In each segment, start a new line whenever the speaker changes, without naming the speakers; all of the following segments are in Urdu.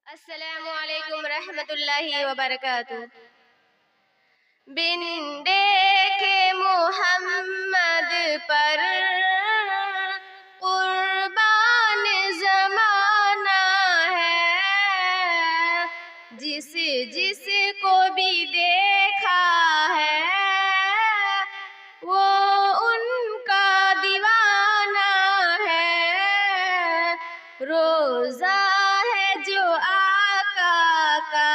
السلام علیکم ورحمۃ اللہ وبرکاتہ۔ بن دیکھے محمد پر قربان زمانہ ہے، جس کو بھی دیکھا ہے وہ ان کا دیوانہ ہے۔ روزہ ہے جو آقا کا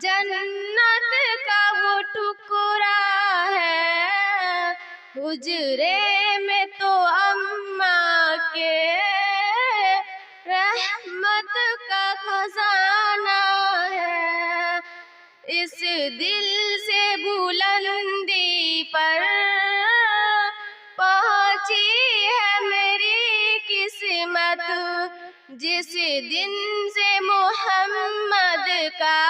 جنت کا وہ ٹکڑا ہے، حجرے میں تو اماں کے رحمت کا خزانہ ہے۔ اس دل سے بلندی پر پہنچی ہے میری قسمت، جس دن سے محمد کا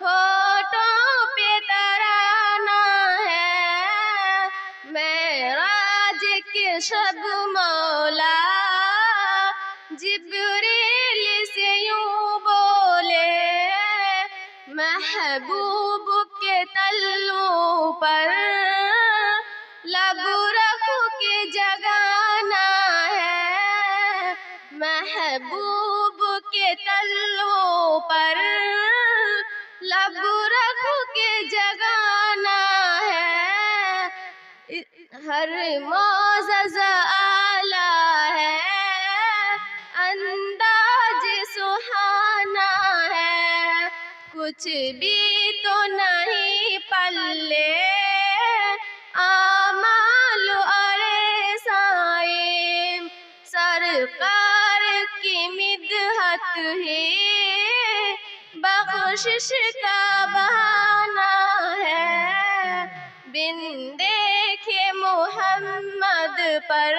ہونٹوں پہ ترانہ ہے۔ معراج کے شب مولا جبریل سے یوں بولے، محبوب کے تلوؤں پر لب رکھ کے جگانا ہے، محبوب کے تلوؤں پر لب رکھ کے جگانا ہے۔ ہر معزز اعلیٰ ہے، انداز سہانا ہے، کچھ بھی تو نہیں پلے اعمال اور احسان، سرکار کی مدحت ہی بخشش کا بہانہ ہے۔ بن دیکھے محمد پر